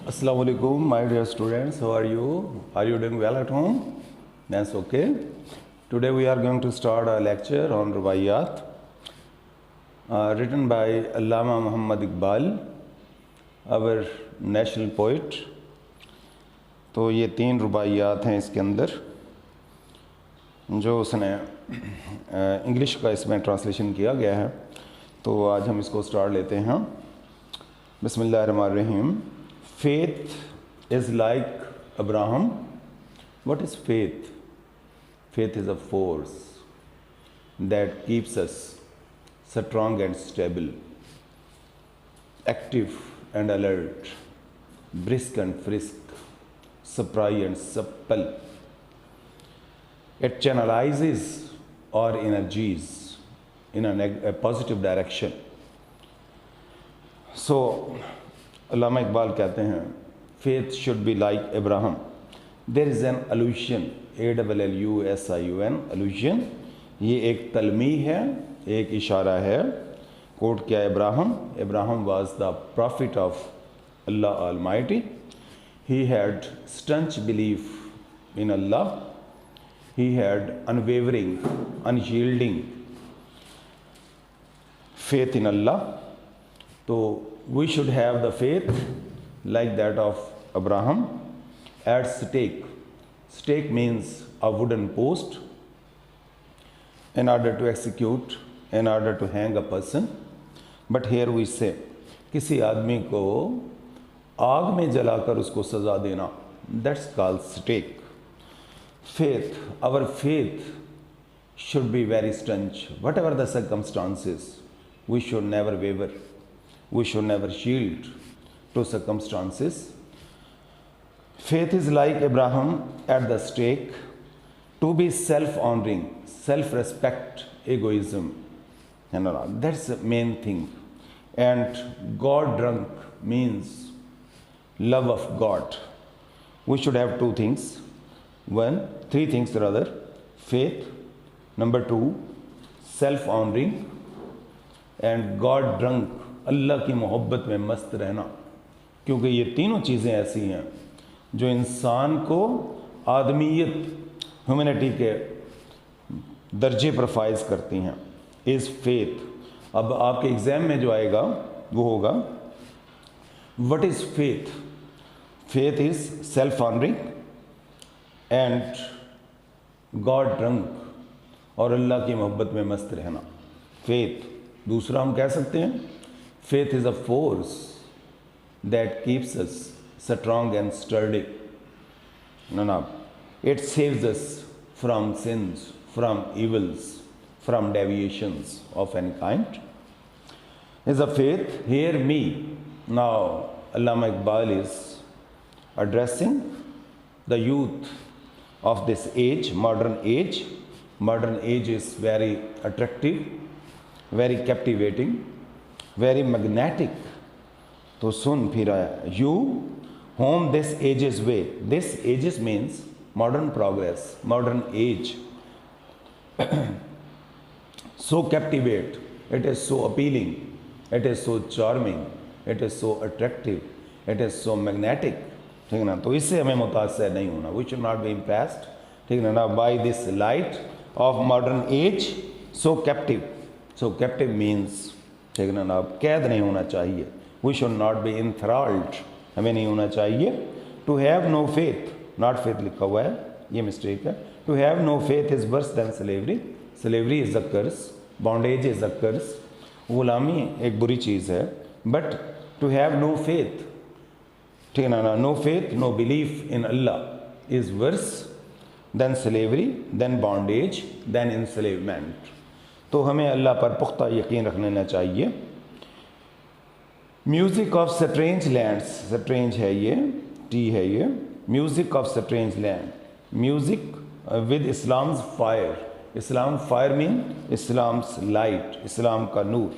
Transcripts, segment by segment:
Assalamu alaikum, my dear students. How are you? Are you doing well at home? That's okay. Today we are going to start a lecture on Rubaiyat, written by Allama Muhammad Iqbal, our national poet. तो ये 3 रुबाइयात हैं इसके अंदर जो उसने English का इसमें translation किया गया है। तो आज हम इसको स्टार्ट लेते हैं। बिस्मिल्लाहिर्रहमानिर्रहीम। Faith is like Abraham. What is faith? Faith is a force that keeps us strong and stable, active and alert, brisk and frisk, spry and supple. It channelizes our energies in a positive direction. So, अल्लामा इकबाल कहते हैं faith should be like Abraham. There is an allusion, ALLUSION, allusion. ये एक तलमीह है, एक इशारा है। Coat किया Abraham was the prophet of Allah Almighty. He had staunch belief in Allah. He had unwavering, unyielding faith in Allah. So we should have the faith like that of Abraham. At stake. Stake means a wooden post in order to execute, in order to hang a person. But here we say, किसी आदमी को आग में जलाकर उसको सजा देना, that's called stake. Faith, our faith should be very staunch. Whatever the circumstances, we should never waver. We should never yield to circumstances. Faith is like Abraham at the stake, to be self-honoring, self-respect, egoism. That's the main thing. And God drunk means love of God. We should have 2 things. 3 things rather. Faith. Number 2, self-honoring. And God drunk, अल्लाह की मोहब्बत में मस्त रहना। क्योंकि ये तीनों चीज़ें ऐसी हैं जो इंसान को आदमियत, ह्यूमैनिटी के दर्जे पर फाइज करती हैं। Is faith. अब आपके एग्ज़ाम में जो आएगा वो होगा what is faith. Faith is self honouring and God drunk, और अल्लाह की मोहब्बत में मस्त रहना। फेथ। दूसरा हम कह सकते हैं faith is a force that keeps us strong and sturdy. It saves us from sins, from evils, from deviations of any kind. Is a faith. Hear me. Now, Allama Iqbal is addressing the youth of this age, modern age. Modern age is very attractive, very captivating, very magnetic. तो सुन फिर आया, you whom this ages way. This ages means modern progress, modern age. So captivate, it is so appealing, it is so charming, it is so attractive, it is so magnetic. ठीक है ना? तो इससे हमें मुतासर नहीं होना. We should not be impressed. ठीक है ना? By this light of modern age, so captive. So captive means, ठीक है ना, अब कैद नहीं होना चाहिए। We should not be enthralled, हमें नहीं होना चाहिए। To have no faith, not faith लिखा हुआ है, ये मिस्टेक है। To have no faith is worse than slavery. Slavery is a curse, bondage is a curse. गुलामी एक बुरी चीज़ है। But to have no faith, ठीक है ना, no faith, no belief in Allah is worse than slavery, than bondage, than enslavement. तो हमें अल्लाह पर पुख्ता यकीन रख लेना चाहिए। Music of strange lands, strange है ये, टी है ये, music of strange land, music with Islam's fire. Islam fire mean Islam's light, इस्लाम का नूर।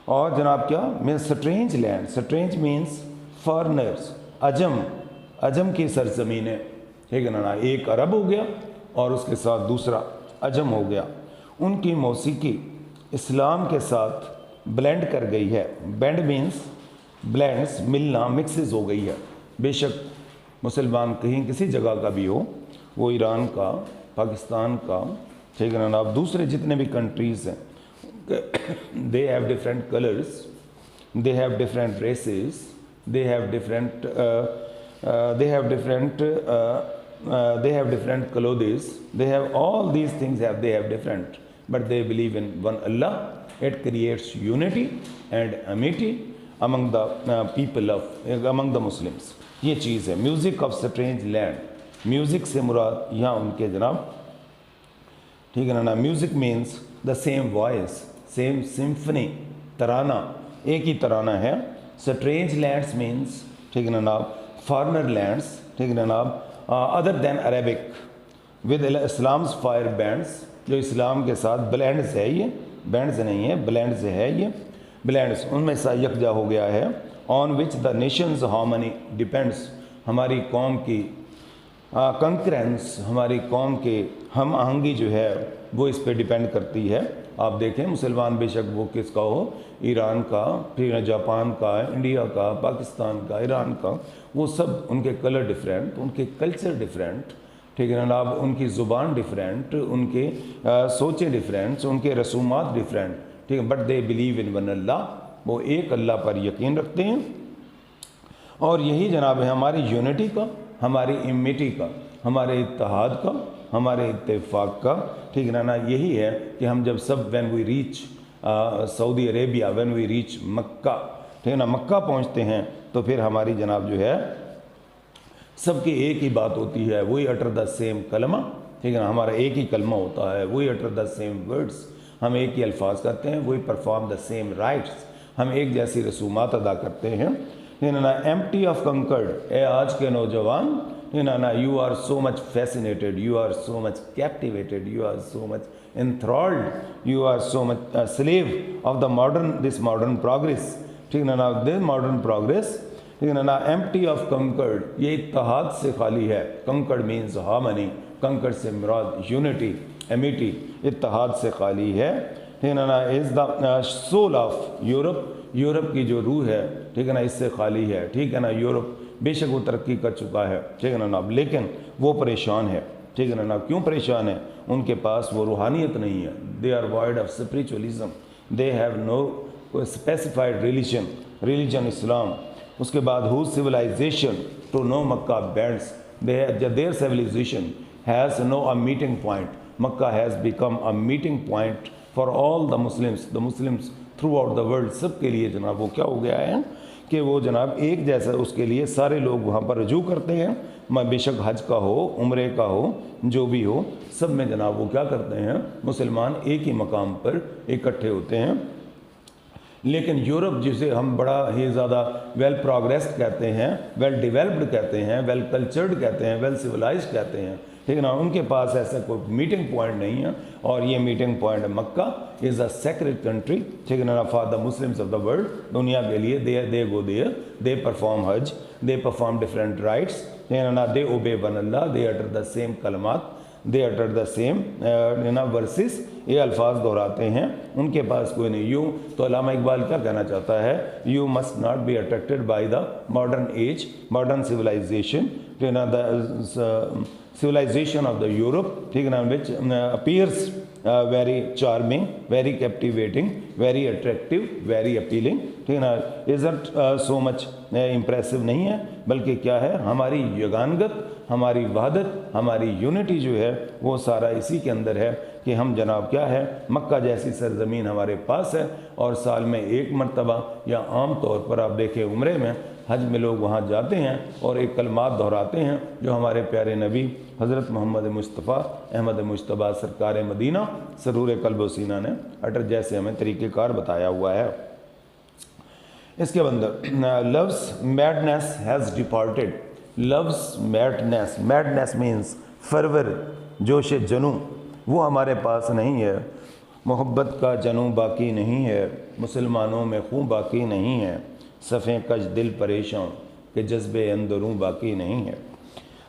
और जनाब क्या mean strange land, strange means foreigners, अजम, अजम की सरजमीन है। ठीक है ना, एक अरब हो गया और उसके साथ दूसरा अजम हो गया। उनकी मौसीकी इस्लाम के साथ ब्लेंड कर गई है। बेंड मीन्स ब्लेंड्स, मिलना, मिक्सेस हो गई है। बेशक मुसलमान कहीं किसी जगह का भी हो, वो ईरान का, पाकिस्तान का, ठीक है ना, आप दूसरे जितने भी कंट्रीज़ हैं, they have different colours, they have different races, they have different clothes, they have all these things, they have different, but they believe in one Allah. It creates unity and amity among the people of among the Muslims. ये चीज़ है music of strange land. Music से मुराद यहाँ उनके जनाब, ठीक है ना, music means the same voice, same symphony, तराना, एक ही तराना है। स्ट्रेंज लैंड्स मीन्स, ठीक है ना, फॉरनर लैंड्स, ठीक है ना, other than Arabic with Islam's fire bands, जो इस्लाम के साथ ब्लेंड्स है, ये बैंड्स नहीं है, ब्लेंड्स है, ये ब्लेंड्स उनमें सा यकजा हो गया है। On which the Nations harmony depends, हमारी कौम की कंकरेंस, हमारी कौम के हम आहंगी जो है वो इस पे डिपेंड करती है। आप देखें मुसलमान बेशक वो किसका हो, ईरान का, फिर जापान का, इंडिया का, पाकिस्तान का, ईरान का, वो सब उनके कलर डिफरेंट, उनके कल्चर डिफरेंट, ठीक है ना, उनकी ज़ुबान डिफरेंट, उनके सोचें डिफरेंट, उनके रसूमात डिफरेंट, ठीक है, but they believe in one Allah, वो एक अल्लाह पर यकीन रखते हैं। और यही जनाब है हमारी यूनिटी का, हमारी इमिटी का, हमारे इत्तेहाद का, हमारे इत्तेफाक का, ठीक है ना, यही है कि हम जब सब when we reach Saudi Arabia, when we reach Mecca, ठीक है ना, मक्का पहुंचते हैं तो फिर हमारी जनाब जो है सबकी एक ही बात होती है, वही अटर द सेम कलमा, ठीक है ना, हमारा एक ही कलमा होता है, वही अटर द सेम वर्ड्स, हम एक ही अल्फाज करते हैं, वही परफॉर्म द सेम राइट्स, हम एक जैसी रसूमात अदा करते हैं, ठीक है ना। एम्प्टी ऑफ कंकर्ड, ए आज के नौजवान, ठीक है ना, you are so much fascinated, you are so much captivated, you are so much enthralled, you are so much a slave of the this modern progress, ठीक है ना, this modern progress, ठीक है ना, empty of concord, ये इत्तेहाद से खाली है। concord means harmony, concord से मुराद unity, amity, इत्तेहाद से खाली है, ठीक है ना। is the soul of Europe, Europe की जो रूह है, ठीक है ना, इससे खाली है, ठीक है ना। यूरोप बेशक वो तरक्की कर चुका है, ठीक है ना, लेकिन वो परेशान है, ठीक है ना। क्यों परेशान है? उनके पास वो रूहानियत नहीं है, they are void of spiritualism, they have no specified religion Islam. उसके बाद who civilization to no Mecca bands, their civilization has no a meeting point, Mecca has become a meeting point for all the Muslims throughout the world. सब के लिए जनाब वो क्या हो गया है कि वो जनाब एक जैसा, उसके लिए सारे लोग वहाँ पर रजू करते हैं, बेशक हज का हो, उम्रे का हो, जो भी हो, सब में जनाब वो क्या करते हैं, मुसलमान एक ही मकाम पर इकट्ठे होते हैं। लेकिन यूरोप जिसे हम बड़ा ही ज़्यादा वेल प्रोग्रेस्ड कहते हैं, वेल डिवेल्प्ड कहते हैं, वेल कल्चर्ड कहते हैं, वेल सिविलाइज्ड कहते हैं, ठीक है ना, उनके पास ऐसा कोई मीटिंग पॉइंट नहीं है। और ये मीटिंग पॉइंट है मक्का, इज़ अ सेक्रेड कंट्री, ठीक है ना, for the Muslims of the world, दुनिया के लिए। दे गो देयर, दे परफॉर्म हज, दे परफॉर्म डिफरेंट राइट्स, ठीक है ना, they obey one Allah, they utter the same कलमात, दे अटर द सेम ना वर्सेस, ये अल्फाज दोहराते हैं, उनके पास कोई नहीं। यूँ तो अल्लामा इकबाल क्या कहना चाहता है, you must not be attracted by the modern age, modern civilisation, ठीक है ना, the civilization of the Europe, ठीक है ना, which appears very charming, very captivating, very attractive, very appealing, ठीक है ना, isn't so much impressive नहीं है, बल्कि क्या है, हमारी यगानगत, हमारी वहदत, हमारी यूनिटी जो है वो सारा इसी के अंदर है कि हम जनाब क्या है, मक्का जैसी सरजमीन हमारे पास है, और साल में एक मरतबा या आम तौर पर आप देखें उम्रे में, हज में लोग वहाँ जाते हैं और एक कलमात दोहराते हैं जो हमारे प्यारे नबी हज़रत मोहम्मद मुस्तफ़ा अहमद मुश्तबा सरकार मदीना सरूर कल्ब व सीना ने अटर जैसे हमें तरीक़ेकार बताया हुआ है। इसके अंदर loves madness has departed, loves madness, madness means फरवर, जोश जनू, वो हमारे पास नहीं है। मोहब्बत का जनू बाकी नहीं है, मुसलमानों में खून बाकी नहीं है, सफ़े कश दिल परेशान के जज्बे अंदरूं बाकी नहीं है।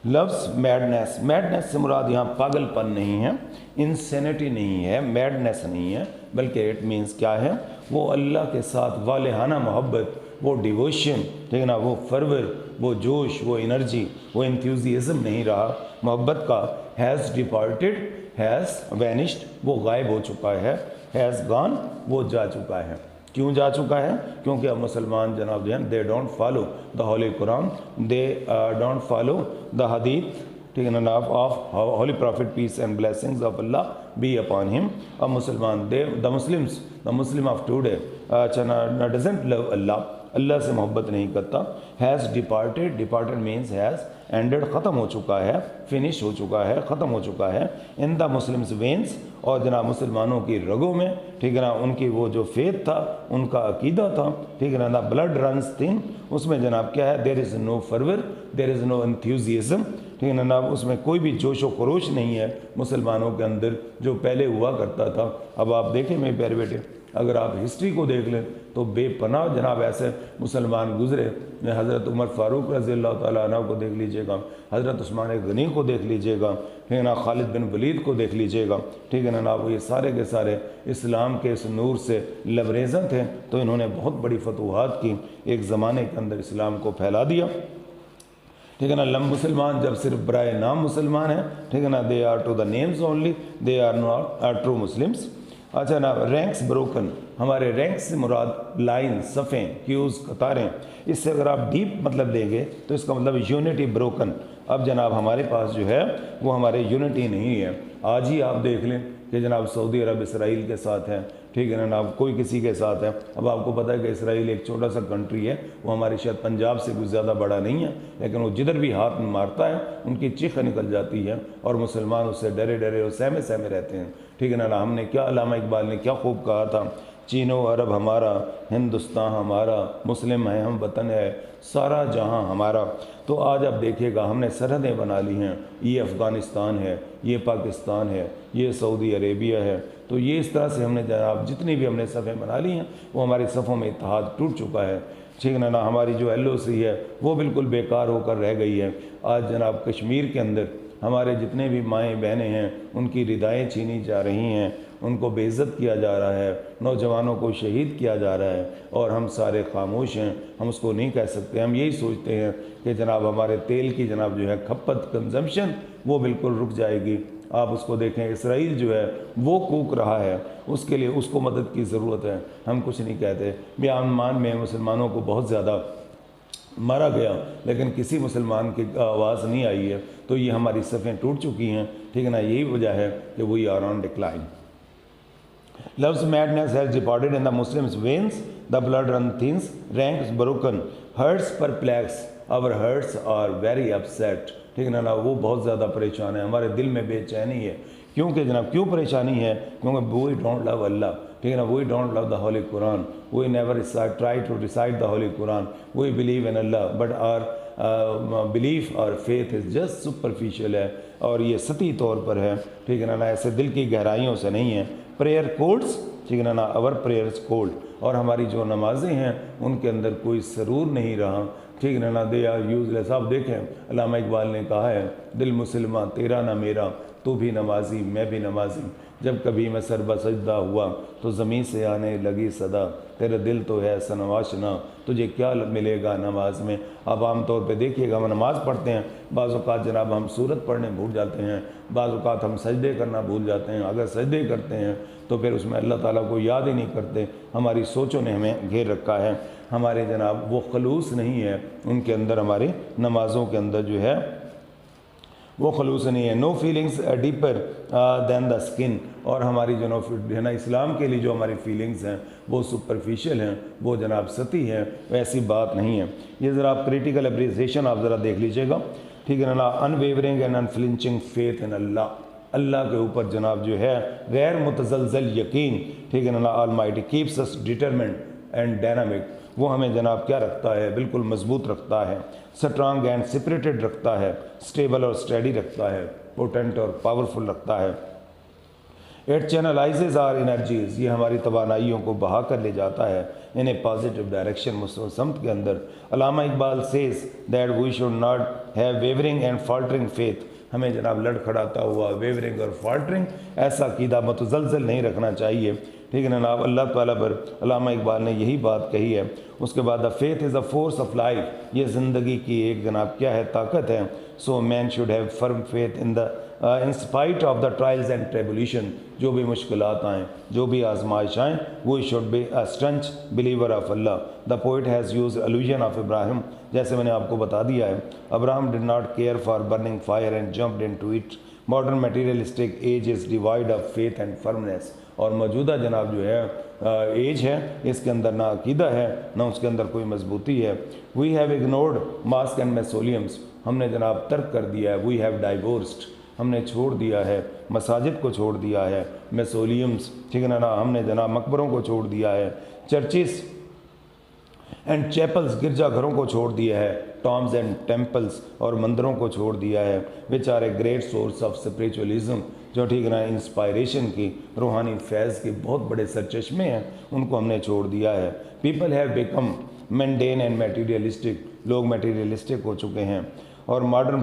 लव्स मैडनेस, मैडनेस से मुराद यहाँ पागलपन नहीं है, इंसेनिटी नहीं है, मैडनेस नहीं है, बल्कि इट मीन्स क्या है, वो अल्लाह के साथ वालेहाना मोहब्बत, वो डिवोशन, ठीक है ना, वो फर्वर, वो जोश, वो एनर्जी, वो एंथुजियाज्म नहीं रहा मोहब्बत का। हैज़ डिपार्टेड, हैज़ वैनिश्ड, वो गायब हो चुका है। हैज़ गॉन, वो जा चुका है। क्यों जा चुका है? क्योंकि अब मुसलमान जनाब जो हैं they don't follow the holy Quran, they don't follow the hadith, ठीक है ना, of holy prophet, peace and blessings of Allah be upon him. अब मुसलमान they the Muslims, the Muslim of today doesn't love Allah, Allah से मोहब्बत नहीं करता। Has departed, departed means has ended, ख़त्म हो चुका है, फिनिश हो चुका है, ख़त्म हो चुका है। इन द मुस्लिम्स वेंस, और जनाब मुसलमानों की रगों में, ठीक है ना, उनकी वो जो फेथ था, उनका अकीदा था, ठीक है ना, ब्लड रन्स थिन, उसमें जनाब क्या है, there is no fervour, there is no enthusiasm, ठीक है ना, उसमें कोई भी जोश व खरोश नहीं है मुसलमानों के अंदर जो पहले हुआ करता था। अब आप देखें मेरे प्यारे बेटे, अगर आप हिस्ट्री को देख लें तो बेपनाह जनाब ऐसे मुसलमान गुजरे। हज़रत उमर फ़ारूक रज़ी अल्लाह ताला अन्हु को देख लीजिएगा, हज़रत उस्मान गनी को देख लीजिएगा, ठीक है ना, खालिद बिन वलीद को देख लीजिएगा, ठीक है ना, वो ये सारे के सारे इस्लाम के इस नूर से लबरेज़न थे। तो इन्होंने बहुत बड़ी फतूहात की, एक ज़माने के अंदर इस्लाम को फैला दिया, ठीक है ना। लम मुसलमान जब सिर्फ बराए नाम मुसलमान हैं, ठीक है ना, they are to the names only, they are not true Muslims. अच्छा ना, रैंक्स ब्रोकन, हमारे रैंक्स से मुराद लाइन, सफ़ें, क्यूज़, कतारें। इससे अगर आप डीप मतलब देंगे तो इसका मतलब यूनिटी ब्रोकन। अब जनाब हमारे पास जो है वो हमारे यूनिटी नहीं है। आज ही आप देख लें कि जनाब सऊदी अरब इसराइल के साथ है, ठीक है ना, कोई किसी के साथ है। अब आपको पता है कि इसराइल एक छोटा सा कंट्री है, वो हमारी शायद पंजाब से कुछ ज़्यादा बड़ा नहीं है, लेकिन वो जिधर भी हाथ मारता है उनकी चीख निकल जाती है और मुसलमान उससे डरे डरे और सहमे सहमे रहते हैं, ठीक है ना। हमने क्या, अल्लामा इकबाल ने क्या खूब कहा था, चीनो अरब हमारा, हिंदुस्तान हमारा, मुस्लिम है हम, वतन है सारा जहां हमारा। तो आज आप देखिएगा हमने सरहदें बना ली हैं, ये अफ़गानिस्तान है, ये पाकिस्तान है, ये सऊदी अरेबिया है। तो ये इस तरह से हमने जनाब जितनी भी हमने सफ़ें बना ली हैं वो हमारी सफ़ों में इत्तेहाद टूट चुका है, ठीक है ना। हमारी जो LOC है वो बिल्कुल बेकार होकर रह गई है। आज जनाब कश्मीर के अंदर हमारे जितने भी माएँ बहनें हैं उनकी रिदाएँ छीनी जा रही हैं, उनको बेइज्जत किया जा रहा है, नौजवानों को शहीद किया जा रहा है और हम सारे खामोश हैं, हम उसको नहीं कह सकते। हम यही सोचते हैं कि जनाब हमारे तेल की जनाब जो है खपत, कंजम्पशन वो बिल्कुल रुक जाएगी। आप उसको देखें, इसराइल जो है वो कूक रहा है, उसके लिए उसको मदद की ज़रूरत है, हम कुछ नहीं कहते। म्यांमार में मुसलमानों को बहुत ज़्यादा मारा गया लेकिन किसी मुसलमान की आवाज़ नहीं आई है। तो ये हमारी सफ़ें टूट चुकी हैं, ठीक है ना। यही वजह है कि we are on decline. Love's madness has departed in the Muslims' veins, the blood runs thin, ranks broken, hearts perplex, our hearts are very upset, ठीक है ना। वो बहुत ज़्यादा परेशान है, हमारे दिल में बेचैनी है। क्योंकि जनाब क्यों परेशानी है? क्योंकि वी डोंट लव अल्लाह, ठीक है ना, we don't love the holy Quran, we never try to recite the holy Quran, we believe in Allah but our belief और फेथ इज़ जस्ट सुपरफिशियल है और ये सतही तौर पर है, ठीक है ना, ऐसे दिल की गहराइयों से नहीं है। प्रेयर कोड्स, ठीक है ना, अवर प्रेयर्स कोल्ड, और हमारी जो नमाजें हैं उनके अंदर कोई सरूर नहीं रहा, ठीक है ना, दे आर यूजलेस। आप देखें अल्लामा इकबाल ने कहा है, दिल मुसलमा तेरा ना मेरा, तू भी नमाजी मैं भी नमाजी, जब कभी मैं सर बसजदा हुआ तो ज़मीन से आने लगी सदा, तेरा दिल तो है सनवाशना, तुझे क्या मिलेगा नमाज में। अब आम तौर पे देखिएगा हम नमाज़ पढ़ते हैं, बाज़ औक़ात जनाब हम सूरत पढ़ने भूल जाते हैं, बाज़ औक़ात हम सजदे करना भूल जाते हैं। अगर सजदे करते हैं तो फिर उसमें अल्लाह ताला को याद ही नहीं करते। हमारी सोचों ने हमें घेर रखा है, हमारे जनाब वो खलूस नहीं है उनके अंदर, हमारी नमाज़ों के अंदर जो है वो खलूस नहीं है। No feelings deeper than the skin, और हमारी जो है ना इस्लाम के लिए जो हमारी फीलिंग्स हैं वो सुपरफिशियल हैं, वो जनाब सती हैं, वैसी बात नहीं है। ये ज़रा आप क्रिटिकल अप्रिसिएशन आप ज़रा देख लीजिएगा, ठीक है ना। Unwavering and unflinching faith in Allah, Allah के ऊपर जनाब जो है गैर मुतज़लज़ल यकीन, ठीक है ना। Almighty keeps us determined and dynamic, वो हमें जनाब क्या रखता है, बिल्कुल मजबूत रखता है, स्ट्रांग एंड स्पिरिटेड रखता है, स्टेबल और स्टडी रखता है, पोटेंट और पावरफुल रखता है। इट चैनलाइजेज आर एनर्जीज, ये हमारी तवानाइयों को बहा कर ले जाता है इन ए पॉजिटिव डायरेक्शन, मुस्तक़बिल समत के अंदर। Allama Iqbal says that we should not have wavering and faltering faith, हमें जनाब लड़खड़ाता हुआ वेवरिंग और फॉल्टरिंग ऐसा अक़ीदा मुतज़लज़ल नहीं रखना चाहिए। ठीक है ना, अल्लाह ताला पर। अल्लामा इकबाल ने यही बात कही है। उसके बाद the faith is a force of life, ये ज़िंदगी की एक जनाब क्या है, ताकत है। So man should have firm faith in spite of the trials and tribulation, जो भी मुश्किलात आएँ, जो भी आजमाइश आएँ, वो should be a staunch believer of Allah. The poet has use allusion of Ibrahim, जैसे मैंने आपको बता दिया है, Abraham did not care for burning fire and jumped into it. Modern materialistic age is devoid of faith and firmness, और मौजूदा जनाब जो है एज है, इसके अंदर ना अकीदा है, ना उसके अंदर कोई मजबूती है। We have ignored mosques and mausoleums, हमने जनाब तर्क कर दिया है। वी हैव डाइवोर्स्ड, हमने छोड़ दिया है मसाजिद को, छोड़ दिया है मैसोलियम्स, ठीक है ना, हमने जनाब मकबरों को छोड़ दिया है। चर्चिस एंड चैपल्स, गिरजाघरों को छोड़ दिया है। टॉम्स एंड टेम्पल्स, और मंदिरों को छोड़ दिया है। Which are a great source of spiritualism, जो ठीक है ना इंस्पायरेशन की, रूहानी फैज़ के बहुत बड़े सरचश्मे हैं, उनको हमने छोड़ दिया है। People have become mundane and materialistic, लोग मटेरियलिस्टिक हो चुके हैं। और मॉडर्न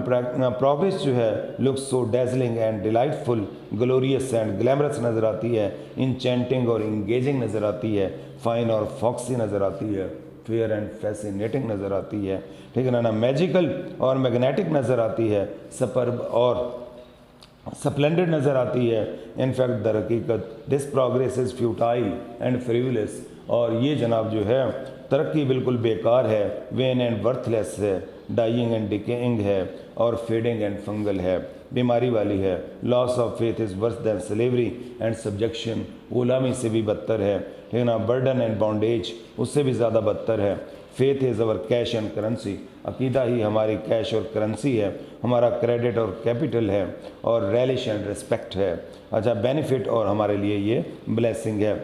प्रोग्रेस जो है looks so dazzling and delightful, glorious and glamorous नज़र आती है, इंचेंटिंग और इंगेजिंग नज़र आती है, फाइन और फॉक्सी नज़र आती है, फेयर एंड फैसिनेटिंग नज़र आती है, ठीक है ना, मैजिकल और मैग्नेटिक नज़र आती है, सुपर्ब और स्प्लेंडेड नज़र आती है। इनफैक्ट दर हकीकत this progress is futile and frivolous, और ये जनाब जो है तरक्की बिल्कुल बेकार है, वेन एंड वर्थलेस है, डाइंग एंड डिकेइंग है, और फेडिंग एंड फंगल है, बीमारी वाली है। Loss of faith is worse than slavery and subjection, गुलामी से भी बदतर है, ठीक है ना, बर्डन एंड बॉन्डेज, उससे भी ज़्यादा बदतर है। Faith is our cash and currency, अकीदा ही हमारी कैश और करेंसी है, हमारा क्रेडिट और कैपिटल है, और रैलिश एंड रिस्पेक्ट है। अच्छा, बेनिफिट और हमारे लिए ये ब्लेसिंग है।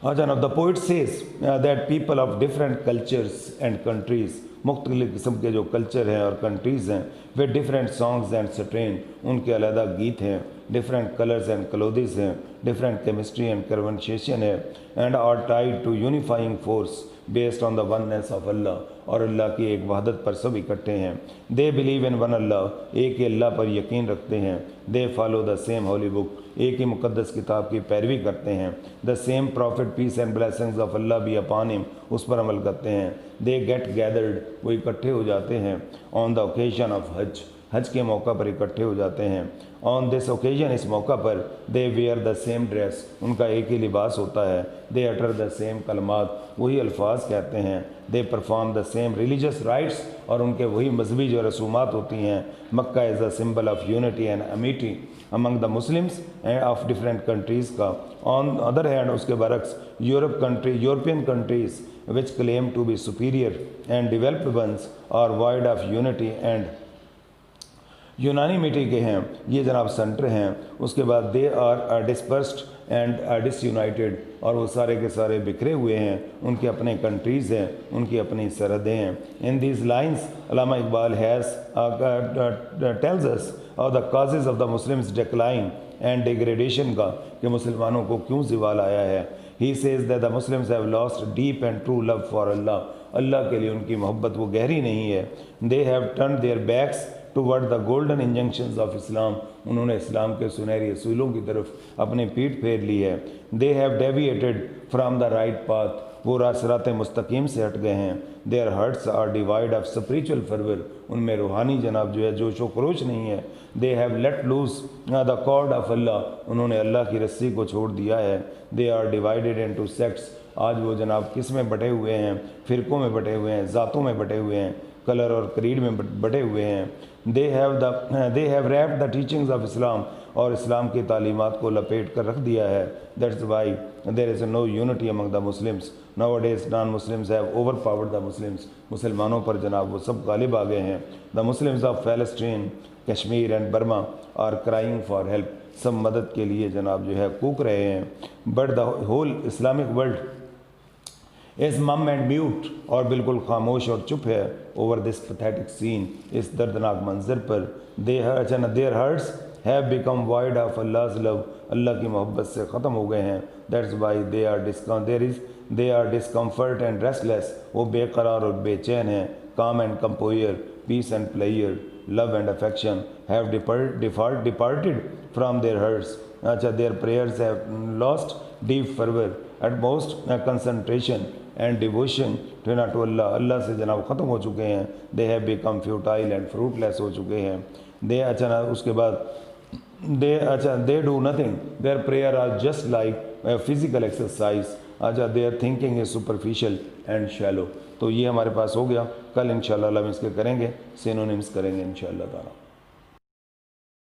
अच्छा, now the poet says that people of different cultures and countries, मुख्तलिफ़ किस्म के जो कल्चर हैं और कंट्रीज़ हैं, वे डिफरेंट सॉन्ग्स एंड स्ट्रेन, उनके अलग गीत हैं, डिफरेंट कलर्स एंड क्लोथिस हैं, डिफरेंट केमिस्ट्री एंड कन्वर्सेशन है, and are tied to unifying force based on the oneness of Allah, Allah अल्लाह की एक वहदत पर सब इकट्ठे हैं। दे बिलीव इन वन अल्लाह, एक ही अल्लाह पर यकीन रखते हैं। They follow the same holy book, एक ही मुकद्दस किताब की पैरवी करते हैं। The same prophet peace and blessings of Allah be upon him, उस पर अमल करते हैं। दे गेट गैदर्ड, वो इकट्ठे हो जाते हैं। ऑन द ओकेजन ऑफ हज, हज के मौका पर इकट्ठे हो जाते हैं। ऑन दिस ओकेजन, इस मौका पर, दे वेयर द सेम ड्रेस, उनका एक ही लिबास होता है। दे अटर द सेम कलमात, वही अल्फाज कहते हैं। They perform the same religious rites, और उनके वही मजहबी जो रसूमात होती हैं। Mecca is the symbol of unity and amity among the Muslims and of different countries का। ऑन अदर हैंड, उसके बरक्स European countries which claim to be superior and developed once are void of unity and unanimity के हैं, ये जनाब centre हैं। उसके बाद they are dispersed and disunited, और वो सारे के सारे बिखरे हुए हैं, उनके अपने कंट्रीज़ हैं, उनकी अपनी सरहदें हैं। In these lines Allama Iqbal has tells us और the causes of the Muslims decline and degradation का, कि मुसलमानों को क्यों ज़वाल आया है। He says that the Muslims have lost deep and true love for Allah, Allah के लिए उनकी मोहब्बत वो गहरी नहीं है। They have turn their backs toward the golden injunctions of Islam, उन्होंने इस्लाम के सुनहरी असूलों की तरफ अपनी पीठ फेर ली है। They have deviated from the right path, वो रासरात मुस्तकीम से हट गए हैं। Their hearts are devoid of spiritual fervour, उनमें रूहानी जनाब जो है जोश व खरोश नहीं है। They have let loose the cord of Allah, उन्होंने अल्लाह की रस्सी को छोड़ दिया है। They are divided into sects, आज वो जनाब किस में बटे हुए हैं, फ़िरक़ों में बटे हुए हैं, ज़ातों में बटे हुए हैं, कलर और क्रीड में बटे हुए हैं। They have wrapped the teachings of Islam, और इस्लाम की तालीमात को लपेट कर रख दिया है। That's why there is no unity among the Muslims, nowadays non Muslims have overpowered the Muslims, मुसलमानों पर जनाब वो सब गालिब आ गए हैं। The Muslims of Palestine, Kashmir and Burma are crying for help, सब मदद के लिए जनाब जो है कूक रहे हैं। But the whole Islamic world is mum and mute, और बिल्कुल खामोश और चुप है ओवर दिस पैथेटिक सीन, इस दर्दनाक मंजर पर। Their hearts have become void of Allah's love, Allah की मोहब्बत से ख़त्म हो गए हैं। That's why they are discomfort and restless, वो बेकरार और बेचैन हैं। Calm and composure, peace and prayer, love and affection have departed from their hearts, अच्छा their prayers have lost deep fervour utmost concentration and devotion to Allah, Allah से जनाब ख़त्म हो चुके हैं। They have become futile and fruitless हो चुके हैं। दे अच्छा उसके बाद they do nothing, their prayer are just like physical exercise. अच्छा their thinking is superficial and shallow. तो ये हमारे पास हो गया। कल इंशाल्लाह हम इसके करेंगे, सिनोनिम्स करेंगे इंशाल्लाह ताला।